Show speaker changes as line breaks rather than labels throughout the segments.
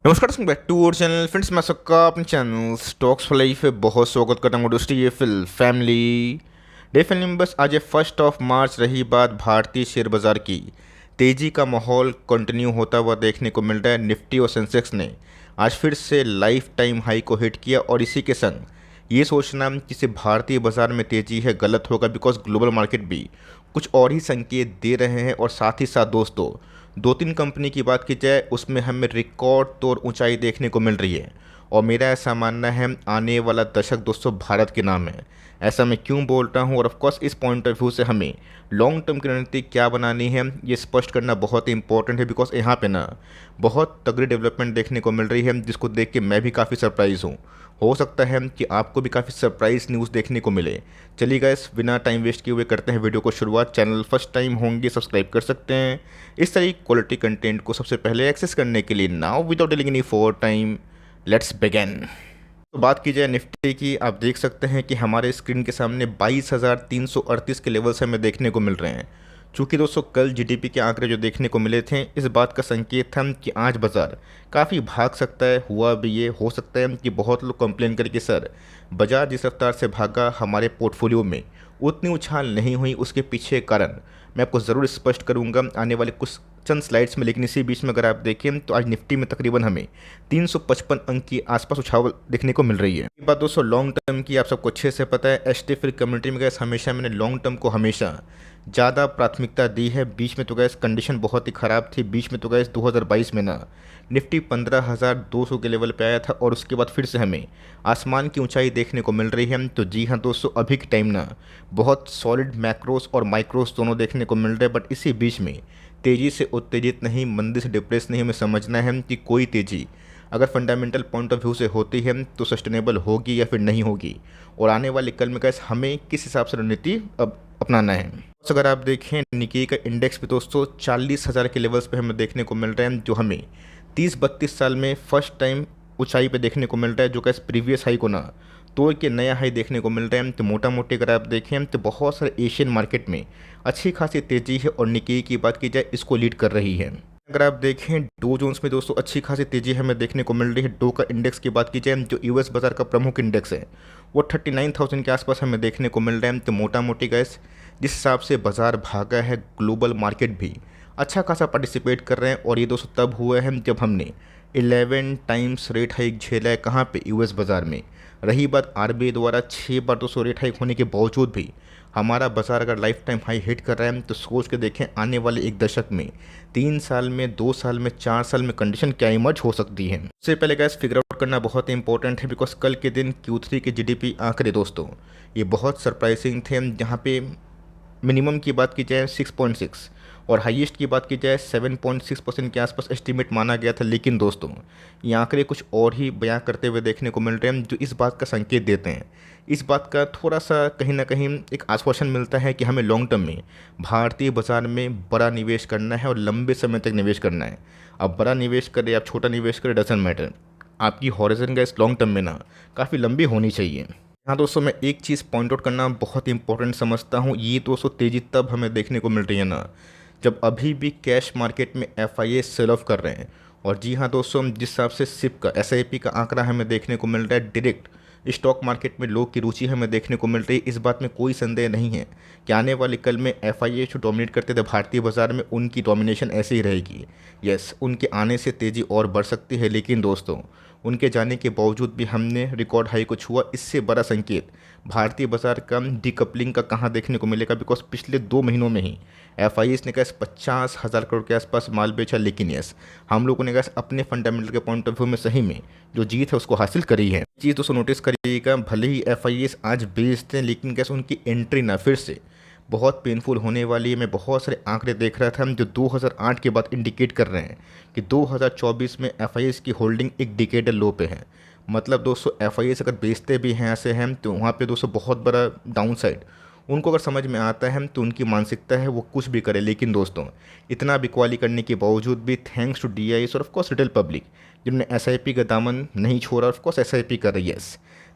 नमस्कार दोस्तों, back to our channel. Friends, मैं सबका अपने चैनल स्टॉक्स फॉर लाइफ पे बहुत स्वागत करता हूँ। दोस्तों, ये फिल फैमिली डे फिल्म बस आज 1 मार्च रही बात भारतीय शेयर बाजार की। तेजी का माहौल कंटिन्यू होता हुआ देखने को मिल रहा है। निफ्टी और सेंसेक्स ने आज फिर से लाइफ टाइम हाई को हिट किया और इसी के संग ये सोचना कि सिर्फ भारतीय बाजार में तेजी है गलत होगा, बिकॉज ग्लोबल मार्केट भी कुछ और ही संकेत दे रहे हैं। और साथ ही साथ दोस्तों, दो तीन कंपनी की बात की जाए उसमें हमें रिकॉर्ड तोड़ ऊंचाई देखने को मिल रही है। और मेरा ऐसा मानना है आने वाला दशक दोस्तों भारत के नाम है। ऐसा मैं क्यों बोल रहा हूँ और ऑफकोर्स इस पॉइंट ऑफ व्यू से हमें लॉन्ग टर्म की रणनीति क्या बनानी है ये स्पष्ट करना बहुत ही इंपॉर्टेंट है। बिकॉज यहाँ पे ना बहुत तगड़ी डेवलपमेंट देखने को मिल रही है जिसको देख के मैं भी काफ़ी सरप्राइज़ हूँ। हो सकता है कि आपको भी काफ़ी सरप्राइज न्यूज़ देखने को मिले। चलिए गाइस, बिना टाइम वेस्ट किए हुए करते हैं वीडियो को शुरुआत। चैनल फर्स्ट टाइम होंगे सब्सक्राइब कर सकते हैं इस तरह की क्वालिटी कंटेंट को सबसे पहले एक्सेस करने के लिए। Now without delaying any for time, let's begin. तो बात की जाए निफ्टी की, आप देख सकते हैं कि हमारे स्क्रीन के सामने 22,338 के लेवल्स हमें देखने को मिल रहे हैं। चूँकि दोस्तों कल जीडीपी के आंकड़े जो देखने को मिले थे, इस बात का संकेत था कि आज बाजार काफ़ी भाग सकता है। हुआ भी ये, हो सकता है कि बहुत लोग कंप्लेन करें कि सर बाजार जिस रफ्तार से भागा हमारे पोर्टफोलियो में उतनी उछाल नहीं हुई। उसके पीछे कारण मैं आपको ज़रूर स्पष्ट करूंगा आने वाले कुछ चंद स्लाइड्स में। लेकिन इसी बीच में अगर आप देखें तो आज निफ्टी में तकरीबन हमें 355 अंक की आसपास उछाल देखने को मिल रही है। ये बात दोस्तों लॉन्ग टर्म की आप सबको अच्छे से पता है। एच टी फिर कम्युनिटी में गैस हमेशा मैंने लॉन्ग टर्म को हमेशा ज़्यादा प्राथमिकता दी है। बीच में तो गैस कंडीशन बहुत ही ख़राब थी। बीच में तो गैस 2022 में ना निफ्टी 15,200 के लेवल पे आया था और उसके बाद फिर से हमें आसमान की ऊंचाई देखने को मिल रही है। तो जी हाँ दोस्तों, अभी के टाइम ना बहुत सॉलिड मैक्रोस और माइक्रोस दोनों देखने को मिल रहे हैं। बट इसी बीच में तेज़ी से उत्तेजित नहीं, मंदी से डिप्रेस नहीं। हमें समझना है कि कोई तेज़ी अगर फंडामेंटल पॉइंट ऑफ व्यू से होती है तो सस्टेनेबल होगी या फिर नहीं होगी। और आने वाले कल में कैसे हमें किस हिसाब से रणनीति अब अपनाना है। तो अगर आप देखें निकी का इंडेक्स भी दोस्तों 40,000 के लेवल्स पे हमें देखने को मिल रहे हैं, जो हमें 30-32 साल में फर्स्ट टाइम ऊंचाई पे देखने को मिल रहा है, जो कैसे प्रीवियस हाई को ना तोड़ के नया हाई देखने को मिल रहे हैं। तो मोटा मोटी अगर आप देखें तो बहुत सारे एशियन मार्केट में अच्छी खासी तेज़ी है और निकी की बात की जाए इसको लीड कर रही है। अगर आप देखें डो जोन्स में दोस्तों अच्छी खासी तेज़ी हमें देखने को मिल रही है। डो का इंडेक्स की बात की जाए, जो यूएस बाजार का प्रमुख इंडेक्स है, वो 39,000 के आसपास हमें देखने को मिल रहे हैं। तो मोटा मोटी गैस जिस हिसाब से बाजार भागा है, ग्लोबल मार्केट भी अच्छा खासा पार्टिसिपेट कर रहे हैं। और ये दोस्तों तब हुआ है जब हमने 11 टाइम्स रेट हाइक झेला है। कहाँ पे? यूएस बाजार में। रही बात आरबीआई द्वारा 6 बार दोस्तों रेट हाइक होने के बावजूद भी हमारा बाजार अगर लाइफ टाइम हाई हिट कर रहा है तो सोच के देखें आने वाले एक दशक में, 3 साल में, 2 साल में, 4 साल में कंडीशन क्या इमर्ज हो सकती है। उससे पहले गैस फिगर आउट करना बहुत ही इंपॉर्टेंट है। बिकॉज कल के दिन Q3 के जीडीपी आंकड़े दोस्तों ये बहुत सरप्राइजिंग थे। जहाँ पे मिनिमम की बात की जाए 6.6 और हाईएस्ट की बात की जाए 7.6% के आसपास एस्टीमेट माना गया था। लेकिन दोस्तों ये आंकड़े कुछ और ही बयां करते हुए देखने को मिल रहे हैं, जो इस बात का संकेत देते हैं। इस बात का थोड़ा सा कहीं ना कहीं एक आश्वासन मिलता है कि हमें लॉन्ग टर्म में भारतीय बाजार में बड़ा निवेश करना है और लंबे समय तक निवेश करना है। अब बड़ा निवेश करें आप छोटा निवेश करें, डजंट मैटर, आपकी हॉरिजन का इस लॉन्ग टर्म में ना काफ़ी लंबी होनी चाहिए। हाँ दोस्तों, मैं एक चीज़ पॉइंट आउट करना बहुत इंपॉर्टेंट समझता हूँ। ये दोस्तों तेज़ी तब हमें देखने को मिल रही है ना जब अभी भी कैश मार्केट में एफआईए सेल ऑफ कर रहे हैं। और जी हाँ दोस्तों, जिस हिसाब से सिप का एसआईपी का आंकड़ा हमें देखने को मिल रहा है, डायरेक्ट स्टॉक मार्केट में लोग की रुचि हमें देखने को मिल रही है। इस बात में कोई संदेह नहीं है कि आने वाले कल में एफआईए जो डोमिनेट करते थे भारतीय बाजार में, उनकी डोमिनेशन ऐसे ही रहेगी। यस, उनके आने से तेज़ी और बढ़ सकती है। लेकिन दोस्तों उनके जाने के बावजूद भी हमने रिकॉर्ड हाई को छुआ। इससे बड़ा संकेत भारतीय बाजार का डीकपलिंग का कहाँ देखने को मिलेगा। बिकॉज पिछले 2 महीनों में ही एफआईएस ने कैसे 50,000 करोड़ के आसपास माल बेचा। लेकिन यस, हम लोगों ने कैसे अपने फंडामेंटल के पॉइंट ऑफ व्यू में सही में जो जीत है उसको हासिल करी है। चीज़ दोस्तों नोटिस करिएगा, भले ही एफआईएस आज बेचते हैं लेकिन कैसे उनकी एंट्री ना फिर से बहुत पेनफुल होने वाली है। मैं बहुत सारे आंकड़े देख रहा था जो 2008 के बाद इंडिकेट कर रहे हैं कि 2024 में एफआईएस की होल्डिंग एक डिकेडल लो पे है। मतलब दोस्तों एफआईएस अगर बेचते भी हैं ऐसे हैं तो वहाँ पे दोस्तों बहुत बड़ा डाउन साइड उनको अगर समझ में आता है तो उनकी मानसिकता है वो कुछ भी करे। लेकिन दोस्तों इतना बिकवाली करने के बावजूद भी थैंक्स टू डीआईएस और ऑफकोर्स रिटेल पब्लिक, जिन्होंने एसआईपी का दामन नहीं छोड़ा, ऑफ कोर्स एसआईपी कर रही है।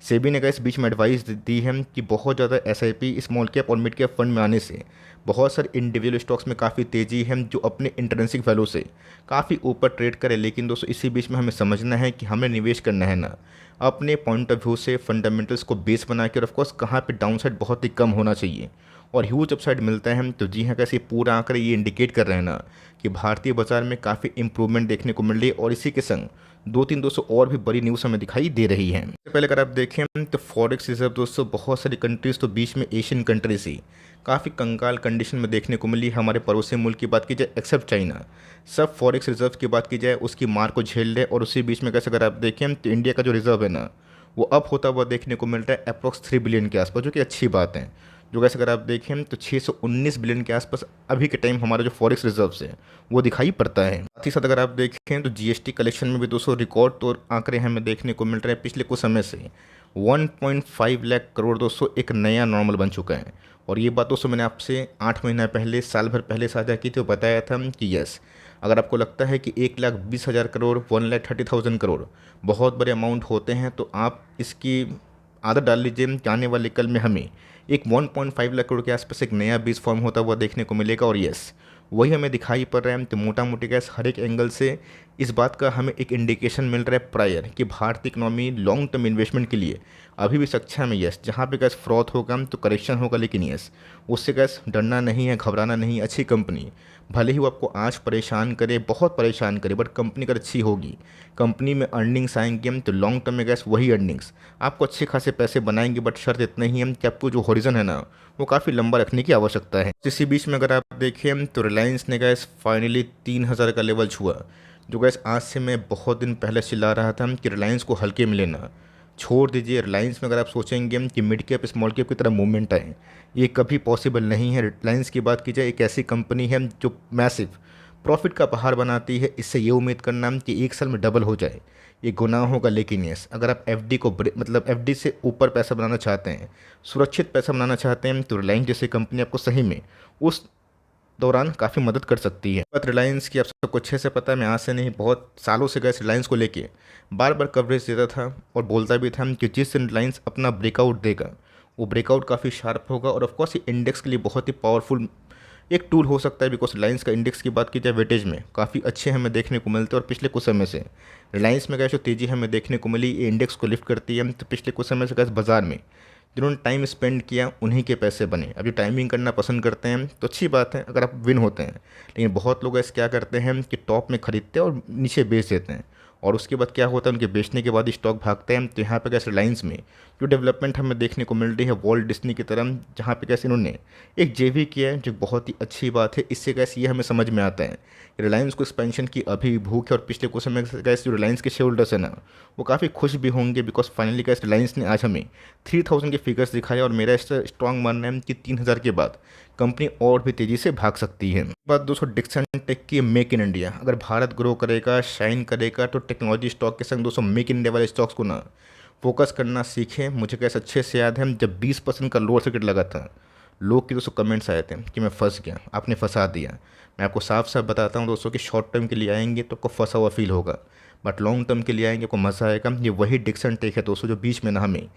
सेबी ने इस बीच में एडवाइस दी है कि बहुत ज़्यादा एसआईपी स्मॉल कैप और मिड कैप फंड में आने से बहुत सारे इंडिविजुअल स्टॉक्स में काफ़ी तेज़ी है जो अपने इंट्रिंसिक वैल्यू से काफ़ी ऊपर ट्रेड करे। लेकिन दोस्तों इसी बीच में हमें समझना है कि हमें निवेश करना है ना अपने पॉइंट ऑफ व्यू से, फंडामेंटल्स को बेस बना के, और ऑफकोर्स कहाँ पे डाउनसाइड बहुत ही कम होना चाहिए और ह्यूज अपसाइड मिलता है। तो जी हाँ, कैसे पूरा आंकड़े ये इंडिकेट कर रहे हैं ना कि भारतीय बाजार में काफ़ी इंप्रूवमेंट देखने को मिल रही है और इसी के संग दो तीन दोस्तों और भी बड़ी न्यूज़ हमें दिखाई दे रही है। सबसे पहले अगर आप देखें तो फॉरेक्स रिजर्व दोस्तों बहुत सारी कंट्रीज, तो बीच में एशियन कंट्रीज ही काफ़ी कंगाल कंडीशन में देखने को मिली। हमारे पड़ोसी मुल्क की बात की जाए एक्सेप्ट चाइना, सब फॉरेक्स रिजर्व की बात की जाए उसकी मार को झेल रहे। और उसी बीच में कैसे अगर आप देखें तो इंडिया का जो रिजर्व है ना वो अप होता हुआ देखने को मिल रहा है अप्रॉक्स 3 बिलियन के आसपास, जो कि अच्छी बात है। जो कैसे अगर आप देखें तो 619 बिलियन के आसपास अभी के टाइम हमारा जो फॉरेक्स रिजर्व्स है वो दिखाई पड़ता है। साथ ही साथ अगर आप देखें तो जीएसटी कलेक्शन में भी 200 रिकॉर्ड तो आंकड़े हमें देखने को मिल रहे हैं। पिछले कुछ समय से 1.5 लाख करोड़ दोस्तों एक नया नॉर्मल बन चुका है। और ये बात दोस्तों मैंने आपसे 8 महीना पहले, साल भर पहले साझा की थी और बताया था कि यस, अगर आपको लगता है कि 1,20,000 करोड़, 1,30,000 करोड़ बहुत बड़े अमाउंट होते हैं तो आप इसकी आदत डाल लीजिए कि आने वाले कल में हमें एक 1.5 लाख करोड़ के आसपास एक नया बीज फॉर्म होता हुआ देखने को मिलेगा। और यस, वही हमें दिखाई पड़ रहा है। तो मोटा मोटी गैस हर एक एंगल से इस बात का हमें एक इंडिकेशन मिल रहा है प्रायर कि भारतीय इकोनॉमी लॉन्ग टर्म इन्वेस्टमेंट के लिए अभी भी सक्षम है। यस, जहाँ पे गैस फ्रॉथ होगा तो करेक्शन होगा, लेकिन यस उससे गैस डरना नहीं है, घबराना नहीं है। अच्छी कंपनी भले ही वो आपको आज परेशान करे, बहुत परेशान करे, बट कंपनी अगर अच्छी होगी, कंपनी में अर्निंग्स आएंगे तो लॉन्ग टर्म में गैस वही अर्निंग्स आपको अच्छे खासे पैसे बनाएंगे। बट शर्त इतना ही है कि आपको जो हॉरिजन है ना वो काफ़ी लंबा रखने की आवश्यकता है। इसी बीच में अगर आप देखें तो रिलायंस ने गैस फाइनली 3,000 का लेवल छुआ, जो गैस आज से मैं बहुत दिन पहले चिल्ला रहा था कि रिलायंस को हल्के में लेना। छोड़ दीजिए, रिलायंस में अगर आप सोचेंगे कि मिड कैप स्मॉल कैप की तरह मूवमेंट आए, ये कभी पॉसिबल नहीं है। रिलायंस की बात की जाए एक ऐसी कंपनी है जो मैसिव प्रॉफिट का पहाड़ बनाती है। इससे ये उम्मीद करना कि एक साल में डबल हो जाए ये गुनाह होगा। लेकिन यस, अगर आप एफडी को मतलब एफडी से ऊपर पैसा बनाना चाहते हैं, सुरक्षित पैसा बनाना चाहते हैं, तो रिलायंस जैसी कंपनी आपको सही में उस दौरान काफ़ी मदद कर सकती है। बात रिलायंस की आप सबको अच्छे से पता है, मैं आज से नहीं बहुत सालों से गैस रिलायंस को लेके बार बार कवरेज देता था और बोलता भी था कि जिस दिन रिलायंस अपना ब्रेकआउट देगा वो ब्रेकआउट काफ़ी शार्प होगा। और ऑफकोर्स ये इंडेक्स के लिए बहुत ही पावरफुल एक टूल हो सकता है, बिकॉज रिलायंस का इंडेक्स की बात की जाए वेटेज में काफ़ी अच्छे हमें देखने को मिलते हैं। और पिछले कुछ समय से रिलायंस में गैस जो तेज़ी हमें देखने को मिली, ये इंडेक्स को लिफ्ट करती है। तो पिछले कुछ समय से गैस बाजार में जिन्होंने टाइम स्पेंड किया उन्हीं के पैसे बने। अब जो टाइमिंग करना पसंद करते हैं तो अच्छी बात है अगर आप विन होते हैं, लेकिन बहुत लोग ऐसे क्या करते हैं कि टॉप में खरीदते हैं और नीचे बेच देते हैं, और उसके बाद क्या होता है उनके बेचने के बाद ही स्टॉक भागते हैं। तो यहाँ पे कैसे रिलायंस में जो डेवलपमेंट हमें देखने को मिल रही है वॉल्ट डिज्नी की तरह, जहाँ पे कैसे इन्होंने एक जेवी किया है जो बहुत ही अच्छी बात है। इससे कैसे ये हमें समझ में आता है रिलायंस को एक्सपेंशन की अभी भूख है। और पिछले कुछ समय कैसे जो रिलायंस के शेयर होल्डर्स है ना वो काफ़ी खुश भी होंगे, बिकॉज फाइनली कैसे रिलायंस ने आज हमें 3,000 के फिगर्स दिखाए। और मेरा इससे स्ट्रॉन्ग मानना है कि 3,000 के बाद कंपनी और भी तेज़ी से भाग सकती है। बात दोस्तों डिक्सन टेक की, मेक इन इंडिया। अगर भारत ग्रो करेगा, शाइन करेगा, तो टेक्नोलॉजी स्टॉक के संग दोस्तों मेक इन इंडिया वाले स्टॉक्स को ना फोकस करना सीखें। मुझे कैसे अच्छे से याद है जब 20% का लोअर सर्किट लगा था, लोग के दोस्तों कमेंट्स आए थे कि मैं फंस गया, आपने फंसा दिया। मैं आपको साफ साफ बताता हूँ दोस्तों कि शॉर्ट टर्म के लिए आएंगे तो आपको फंसा हुआ फील होगा, बट लॉन्ग टर्म के लिए आएंगे आपको मज़ा आएगा। ये वही डिक्सन टेक है दोस्तों जो बीच में ना हमें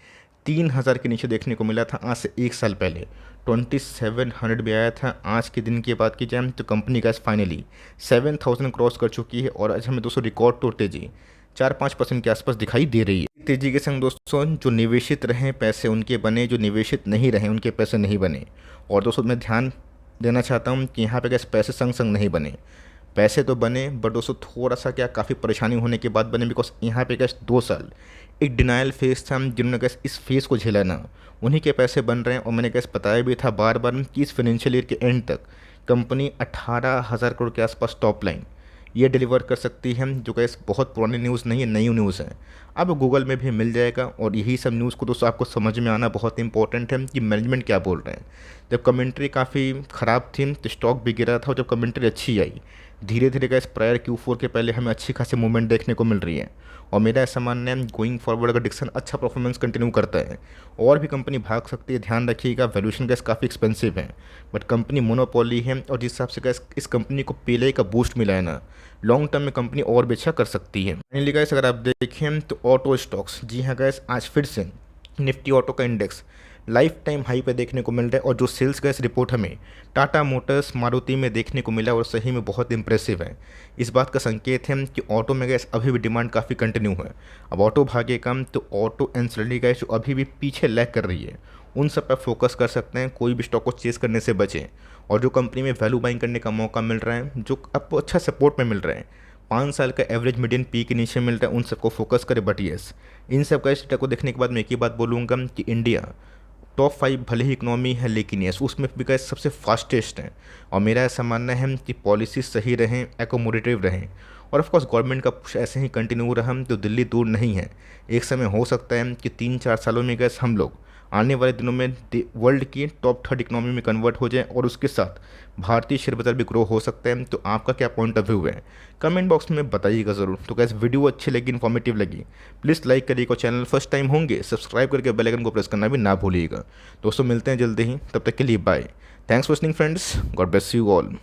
3,000 के नीचे देखने को मिला था आज से एक साल पहले, 2,700 भी आया था। आज के दिन की बात की जाए तो कंपनी का फाइनली 7,000 क्रॉस कर चुकी है। और आज हमें दोस्तों रिकॉर्ड तोड़ तेजी 4-5% के आसपास दिखाई दे रही है। तेजी के संग दोस्तों जो निवेशित रहे पैसे उनके बने, जो निवेशित नहीं रहे उनके पैसे नहीं बने। और दोस्तों मैं ध्यान देना चाहता हूँ कि यहाँ पे कैसे पैसे संग संग नहीं बने, पैसे तो बने बट दोस्तों थोड़ा सा क्या काफ़ी परेशानी होने के बाद बने, बिकॉज यहाँ पे कैसे 2 साल एक डिनाइल फेज था। जिन्होंने कैसे इस फेज़ को झेला ना उन्हीं के पैसे बन रहे हैं। और मैंने कैसे बताया भी था बार बार कि इस फाइनेंशियल ईयर के एंड तक कंपनी 18,000 करोड़ के आसपास टॉप लाइन ये डिलीवर कर सकती है, जो कैसे बहुत पुरानी न्यूज़ नहीं है, नई न्यूज़ है। अब गूगल में भी मिल जाएगा। और यही सब न्यूज़ को दोस्तों आपको समझ में आना बहुत इंपॉर्टेंट है कि मैनेजमेंट क्या बोल रहे हैं। जब कमेंट्री काफ़ी ख़राब थी तो स्टॉक भी गिरा था, और जब कमेंट्री अच्छी आई धीरे धीरे गैस प्रायर Q4 के पहले हमें अच्छी खासी मूवमेंट देखने को मिल रही है और मेरा ऐसा मानना है गोइंग फॉरवर्ड अगर डिक्सन अच्छा परफॉर्मेंस कंटिन्यू करता है और भी कंपनी भाग सकती है। ध्यान रखिएगा वैल्यूएशन गैस काफ़ी एक्सपेंसिव है बट कंपनी मोनोपोली है और जिस हिसाब से गैस इस कंपनी को पीएलआई का बूस्ट मिला है ना, लॉन्ग टर्म में कंपनी और भी अच्छा कर सकती है। फाइनली गैस अगर आप देखें तो ऑटो स्टॉक्स, जी हाँ गैस आज फिर से निफ्टी ऑटो का इंडेक्स लाइफ टाइम हाई पे देखने को मिल रहा है और जो सेल्स गैस रिपोर्ट हमें टाटा मोटर्स मारुति में देखने को मिला और सही में बहुत इंप्रेसिव है। इस बात का संकेत है कि ऑटो में गैस अभी भी डिमांड काफ़ी कंटिन्यू है। अब ऑटो भागे कम तो ऑटो एंसिलरी गैस जो अभी भी पीछे लैग कर रही है उन सब पर फोकस कर सकते हैं। कोई भी स्टॉक को चेस करने से बचें और जो कंपनी में वैल्यू बाइंग करने का मौका मिल रहा है, जो आपको अच्छा सपोर्ट में मिल रहा है, 5 साल का एवरेज मीडियन पी के नीचे मिल रहा है, उन सबको फोकस करे। बट येस, इन सब का स्टेटा को देखने के बाद मैं एक ही बात बोलूँगा कि इंडिया टॉप 5 भले ही इकोनॉमी है लेकिन यस उसमें भी गैस सबसे फास्टेस्ट हैं और मेरा ऐसा मानना है कि पॉलिसी सही रहें, एकोमोडेटिव रहें और ऑफ कोर्स गवर्नमेंट का पुश ऐसे ही कंटिन्यू रहा तो दिल्ली दूर नहीं है। एक समय हो सकता है कि 3-4 सालों में गैस हम लोग आने वाले दिनों में वर्ल्ड की टॉप 3rd इकोनॉमी में कन्वर्ट हो जाए और उसके साथ भारतीय शेयर बाजार भी ग्रो हो सकता है। तो आपका क्या पॉइंट ऑफ व्यू है कमेंट बॉक्स में बताइएगा ज़रूर। तो गैस वीडियो अच्छी लगी, इन्फॉर्मेटिव लगी, प्लीज़ लाइक करिएगा। चैनल फर्स्ट टाइम होंगे सब्सक्राइब करके बेल आइकन को प्रेस करना भी ना भूलिएगा। दोस्तों मिलते हैं जल्दी ही, तब तक के लिए bye. Thanks for listening friends, God bless you all.